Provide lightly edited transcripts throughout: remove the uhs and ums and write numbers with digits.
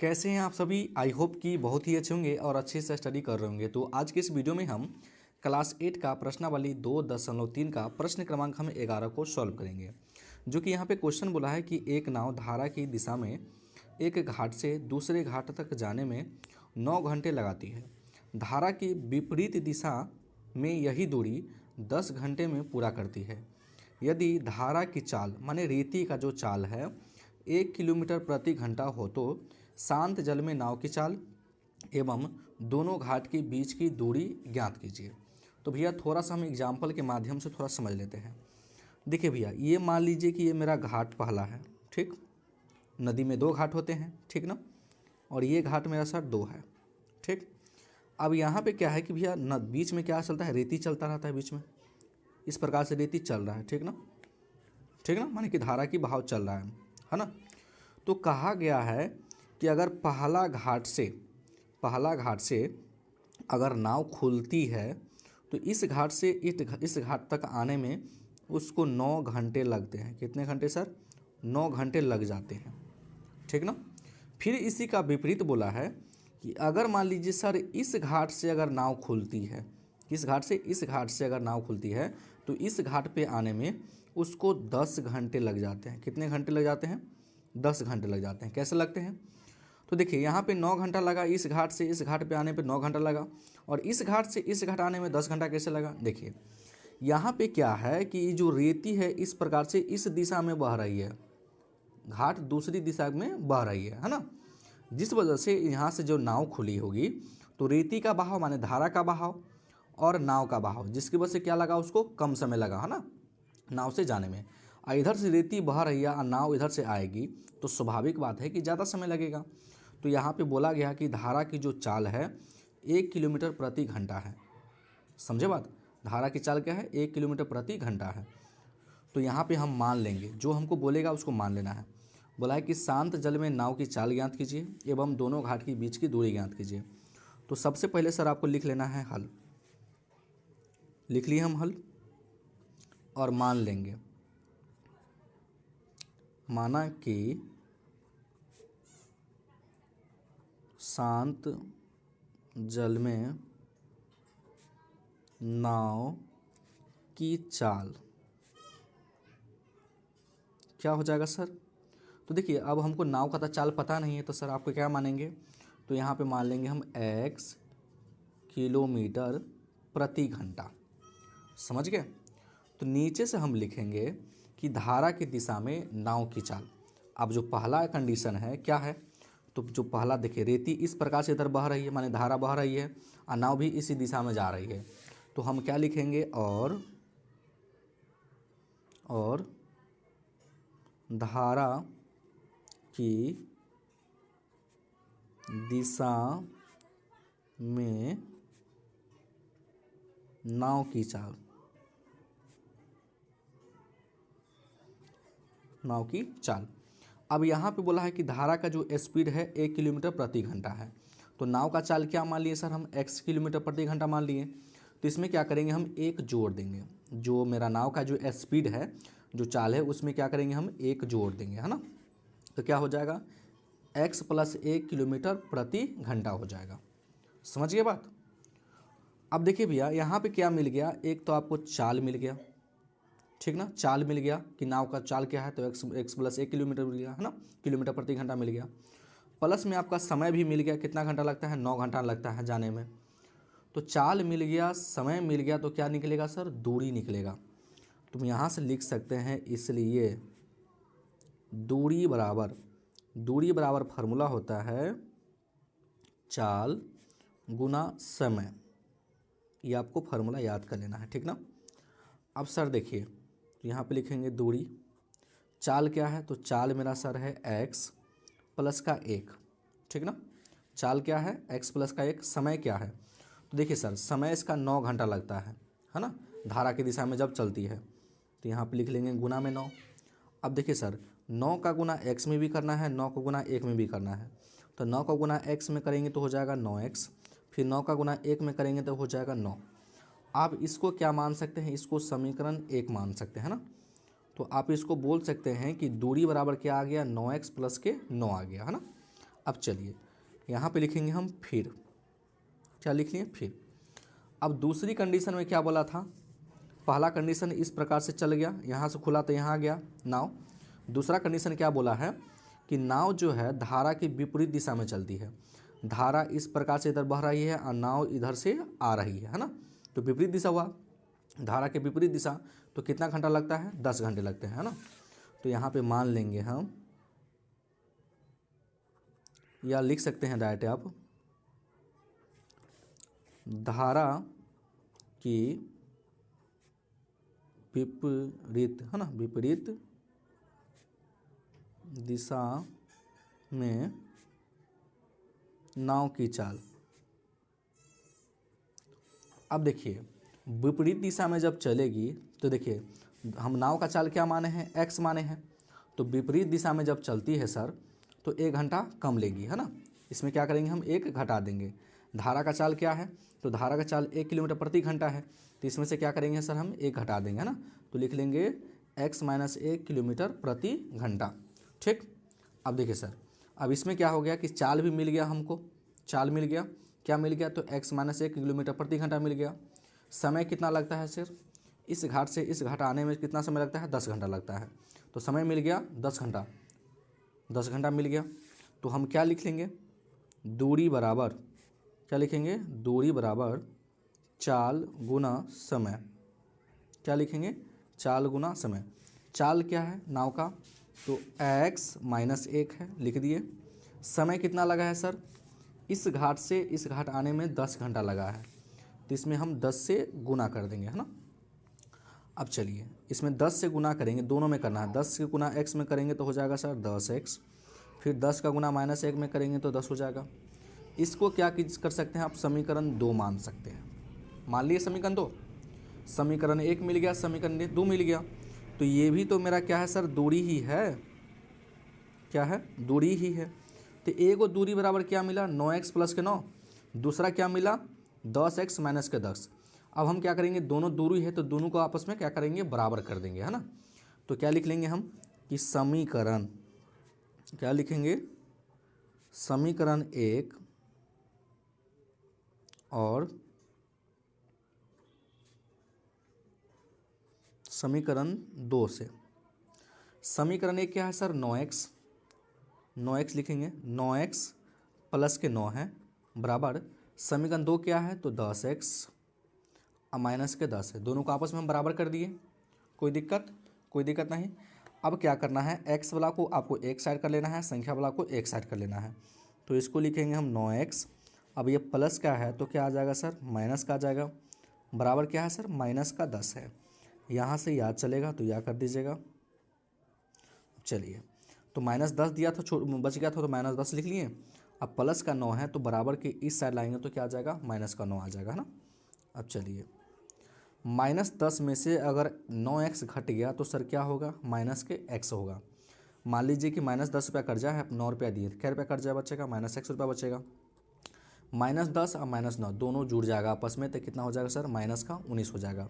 कैसे हैं आप सभी। आई होप कि बहुत ही अच्छे होंगे और अच्छे से स्टडी कर रहे होंगे। तो आज के इस वीडियो में हम क्लास 8 का प्रश्नावली 2.3 का प्रश्न क्रमांक हम 11 को सॉल्व करेंगे। जो कि यहाँ पे क्वेश्चन बोला है कि एक नाव धारा की दिशा में एक घाट से दूसरे घाट तक जाने में 9 घंटे लगाती है। धारा की विपरीत दिशा में यही दूरी 10 घंटे में पूरा करती है। यदि धारा की चाल माने रेती का जो चाल है 1 किलोमीटर प्रति घंटा हो तो शांत जल में नाव की चाल एवं दोनों घाट के बीच की दूरी ज्ञात कीजिए। तो भैया थोड़ा सा हम एग्जाम्पल के माध्यम से थोड़ा समझ लेते हैं। देखिए भैया, ये मान लीजिए कि ये मेरा घाट पहला है, ठीक। नदी में 2 घाट होते हैं, ठीक ना। और ये घाट मेरा सर 2 है, ठीक। अब यहाँ पे क्या है कि भैया न बीच में क्या चलता है, रेती चलता रहता है बीच में। इस प्रकार से रेती चल रहा है, ठीक ना, ठीक ना, माने कि धारा की बहाव चल रहा है ना। तो कहा गया है कि अगर पहला घाट से अगर नाव खुलती है तो इस घाट से इस घाट तक आने में उसको 9 घंटे लगते हैं। कितने घंटे सर? 9 घंटे लग जाते हैं, ठीक ना। फिर इसी का विपरीत बोला है कि अगर मान लीजिए सर इस घाट से अगर नाव खुलती है, इस घाट से अगर नाव खुलती है तो इस घाट पे आने में उसको 10 घंटे लग जाते हैं। कितने घंटे लग जाते हैं? 10 घंटे लग जाते हैं। कैसे लगते हैं? तो देखिए यहाँ पे 9 घंटा लगा, इस घाट से इस घाट पे आने पे 9 घंटा लगा, और इस घाट से इस घाट आने में 10 घंटा कैसे लगा? देखिए यहाँ पे क्या है कि जो रेती है इस प्रकार से इस दिशा में बह रही है, घाट दूसरी दिशा में बह रही है ना। जिस वजह से यहाँ से जो नाव खुली होगी तो रेती का बहाव माने धारा का बहाव और नाव का बहाव, जिसकी वजह से क्या लगा, उसको कम समय लगा, है ना, नाव से जाने में। और इधर से रेती बह रही है और नाव इधर से आएगी तो स्वाभाविक बात है कि ज़्यादा समय लगेगा। तो यहाँ पे बोला गया कि धारा की जो चाल है 1 किलोमीटर प्रति घंटा है। समझे बात? धारा की चाल क्या है? 1 किलोमीटर प्रति घंटा है। तो यहाँ पे हम मान लेंगे, जो हमको बोलेगा उसको मान लेना है। बोला है कि शांत जल में नाव की चाल ज्ञात कीजिए एवं दोनों घाट के बीच की दूरी ज्ञात कीजिए। तो सबसे पहले सर आपको लिख लेना है हल। लिख लिए हम हल और मान लेंगे। माना कि शांत जल में नाव की चाल क्या हो जाएगा सर? तो देखिए अब हमको नाव का तो चाल पता नहीं है, तो सर आपको क्या मानेंगे? तो यहाँ पे मान लेंगे हम x किलोमीटर प्रति घंटा। समझ गए? तो नीचे से हम लिखेंगे कि धारा की दिशा में नाव की चाल। अब जो पहला कंडीशन है क्या है? तो जो पहला देखिए रेती इस प्रकार से इधर बह रही है, माने धारा बह रही है और नाव भी इसी दिशा में जा रही है। तो हम क्या लिखेंगे? और धारा की दिशा में नाव की चाल, नाव की चाल। अब यहाँ पे बोला है कि धारा का जो स्पीड है 1 किलोमीटर प्रति घंटा है। तो नाव का चाल क्या मान लिए सर? हम x किलोमीटर प्रति घंटा मान लिए। तो इसमें क्या करेंगे? हम 1 जोड़ देंगे। जो मेरा नाव का जो स्पीड है, जो चाल है, उसमें क्या करेंगे? हम 1 जोड़ देंगे, है ना। तो क्या हो जाएगा? x + 1 किलोमीटर प्रति घंटा हो जाएगा। समझ गए बात? अब देखिए भैया यहाँ पे क्या मिल गया? एक तो आपको चाल मिल गया, ठीक ना, चाल मिल गया कि नाव का चाल क्या है, तो x + 1 किलोमीटर मिल गया, है ना, किलोमीटर प्रति घंटा मिल गया। प्लस में आपका समय भी मिल गया। कितना घंटा लगता है? 9 घंटा लगता है जाने में। तो चाल मिल गया, समय मिल गया, तो क्या निकलेगा सर? दूरी निकलेगा। तुम यहाँ से लिख सकते हैं, इसलिए दूरी बराबर फार्मूला होता है चाल गुना समय। ये आपको फार्मूला याद कर लेना है, ठीक ना। अब सर देखिए यहाँ पे लिखेंगे दूरी, चाल क्या है? तो चाल मेरा सर है x + 1, ठीक ना। चाल क्या है? x + 1। समय क्या है? तो देखिए सर समय इसका 9 घंटा लगता है ना, धारा की दिशा में जब चलती है। तो यहाँ पे लिख लेंगे गुना में 9। अब देखिए सर 9 का गुना x में भी करना है, 9 का गुना 1 में भी करना है। तो 9 का गुना x में करेंगे तो हो जाएगा 9x, फिर 9 का गुना 1 में करेंगे तो हो जाएगा 9। आप इसको क्या मान सकते हैं? इसको समीकरण 1 मान सकते हैं ना। तो आप इसको बोल सकते हैं कि दूरी बराबर क्या आ गया? 9x + के 9 आ गया, है ना। अब चलिए यहाँ पे लिखेंगे हम फिर, क्या लिख लिए फिर। अब दूसरी कंडीशन में क्या बोला था, पहला कंडीशन इस प्रकार से चल गया, यहाँ से खुला तो यहाँ आ गया नाव। दूसरा कंडीशन क्या बोला है कि नाव जो है धारा की विपरीत दिशा में चलती है, धारा इस प्रकार से इधर बह रही है और नाव इधर से आ रही है ना, तो विपरीत दिशा हुआ, धारा के विपरीत दिशा, तो कितना घंटा लगता है, 10 घंटे लगते हैं, है ना। तो यहाँ पे मान लेंगे हम, या लिख सकते हैं डायरेक्ट आप, धारा की विपरीत, है ना, विपरीत दिशा में नाव की चाल। अब देखिए विपरीत दिशा में जब चलेगी तो देखिए हम नाव का चाल क्या माने हैं, x माने हैं, तो विपरीत दिशा में जब चलती है सर तो 1 घंटा कम लेगी, है ना। इसमें क्या करेंगे हम, 1 घटा देंगे। धारा का चाल क्या है, तो धारा का चाल 1 किलोमीटर प्रति घंटा है, तो इसमें से क्या करेंगे सर, हम 1 घटा देंगे, है ना। तो लिख लेंगे x - 1 किलोमीटर प्रति घंटा। ठीक, अब देखिए सर, अब इसमें क्या हो गया कि चाल भी मिल गया हमको, चाल मिल गया, क्या मिल गया, तो x - 1 किलोमीटर प्रति घंटा मिल गया। समय कितना लगता है सर, इस घाट से इस घाट आने में कितना समय लगता है, 10 घंटा लगता है, तो समय मिल गया 10 घंटा, 10 घंटा मिल गया। तो हम क्या लिख लेंगे, दूरी बराबर, क्या लिखेंगे, दूरी बराबर चाल गुना समय, क्या लिखेंगे, चाल गुना समय। चाल क्या है नाव का, तो x - 1 है, लिख दिए। समय कितना लगा है सर, इस घाट से इस घाट आने में 10 घंटा लगा है, तो इसमें हम 10 से गुना कर देंगे, है ना। अब चलिए इसमें 10 से गुना करेंगे, दोनों में करना है, 10 से गुना x में करेंगे तो हो जाएगा सर 10x, फिर 10 का गुना -1 में करेंगे तो 10 हो जाएगा। इसको क्या कर सकते हैं आप, समीकरण 2 मान सकते हैं। मान लिए समीकरण 2, समीकरण 1 मिल गया, समीकरण 2 मिल गया, तो ये भी तो मेरा क्या है सर, दूरी ही है, क्या है, दूरी ही है। तो एगो दूरी बराबर क्या मिला, 9x + के 9, दूसरा क्या मिला, 10x - के 10। अब हम क्या करेंगे, दोनों दूरी है तो दोनों को आपस में क्या करेंगे, बराबर कर देंगे, है ना। तो क्या लिख लेंगे हम कि समीकरण, क्या लिखेंगे, समीकरण 1 और समीकरण 2 से, समीकरण 1 क्या है सर, 9x, 9x लिखेंगे, 9x + के 9 है बराबर, समीकरण 2 क्या है, तो 10x - के 10 है, दोनों को आपस में हम बराबर कर दिए, कोई दिक्कत नहीं। अब क्या करना है, x वाला को आपको एक साइड कर लेना है, संख्या वाला को एक साइड कर लेना है, तो इसको लिखेंगे हम 9x। अब ये प्लस का है तो क्या आ जाएगा सर, माइनस का आ जाएगा, बराबर क्या है सर, -10 है, यहाँ से याद चलेगा तो याद कर दीजिएगा। चलिए तो -10 दिया था, बच गया था तो -10 लिख लिए। अब प्लस का 9 है तो बराबर के इस साइड लाएंगे तो क्या आ जाएगा, -9 आ जाएगा, है ना। अब चलिए -10 में से अगर 9x घट गया तो सर क्या होगा, माइनस के x होगा। मान लीजिए कि -10 रुपया कर्जा है, 9 रुपया दिए, क्या रुपया कर्जा बचेगा, -x रुपया बचेगा। -10 और -9 दोनों जुड़ जाएगा आपस में, तो कितना हो जाएगा सर, -19 हो जाएगा।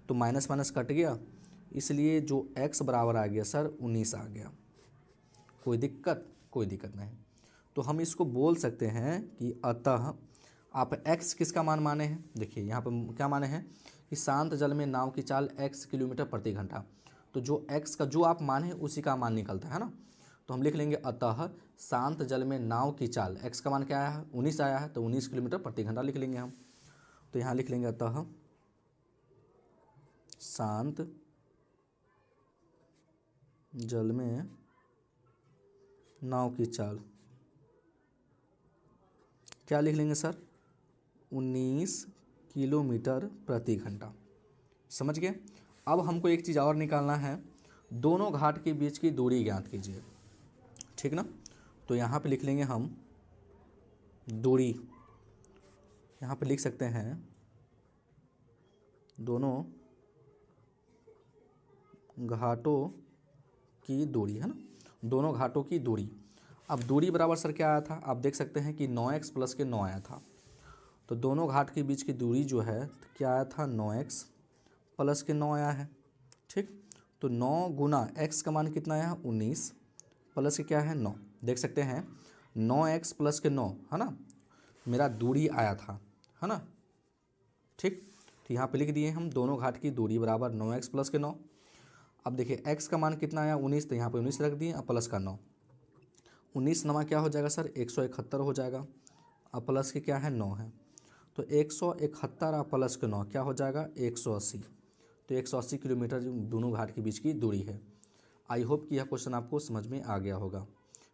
तो माइनस माइनस कट गया, इसलिए जो x बराबर आ गया सर 19 आ गया। कोई दिक्कत नहीं। तो हम इसको बोल सकते हैं कि अतः आप x किसका मान माने हैं, देखिए यहाँ पर क्या माने हैं कि शांत जल में नाव की चाल x किलोमीटर प्रति घंटा, तो जो x का जो आप मान है उसी का मान निकलता है ना। तो हम लिख लेंगे अतः शांत जल में नाव की चाल, x का मान क्या आया है, 19 आया है, तो 19 किलोमीटर प्रति घंटा लिख लेंगे हम। तो यहाँ लिख लेंगे अतः शांत जल में नाव की चाल, क्या लिख लेंगे सर, 19 किलोमीटर प्रति घंटा। समझ गए। अब हमको एक चीज़ और निकालना है, दोनों घाट के बीच की दूरी ज्ञात कीजिए, ठीक ना। तो यहाँ पे लिख लेंगे हम दूरी, यहाँ पे लिख सकते हैं दोनों घाटों की दूरी, है ना, दोनों घाटों की दूरी। अब दूरी बराबर सर क्या आया था, आप देख सकते हैं कि 9x + के 9 आया था, तो दोनों घाट के बीच की दूरी जो है तो क्या आया था, 9x + के 9 आया है, ठीक। तो 9 गुना x का मान कितना आया, 19 प्लस के क्या है 9, देख सकते हैं 9x प्लस के 9, है ना, मेरा दूरी आया था, है ना। ठीक, तो यहाँ पे लिख दिए हम दोनों घाट की दूरी बराबर 9x प्लस के 9। अब देखिए x का मान कितना आया 19, तो यहाँ पे 19 रख दिए, अब प्लस का 9, 19 नमा क्या हो जाएगा सर 171 हो जाएगा, अब प्लस के क्या है 9 है, तो 171 और प्लस के 9 क्या हो जाएगा 180। तो 180 किलोमीटर दोनों घाट के बीच की दूरी है। आई होप कि यह क्वेश्चन आपको समझ में आ गया होगा।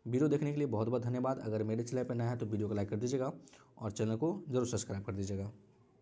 वीडियो देखने के लिए बहुत बहुत धन्यवाद। अगर मेरे चैनल पर नया है तो वीडियो को लाइक कर दीजिएगा और चैनल को जरूर सब्सक्राइब कर दीजिएगा।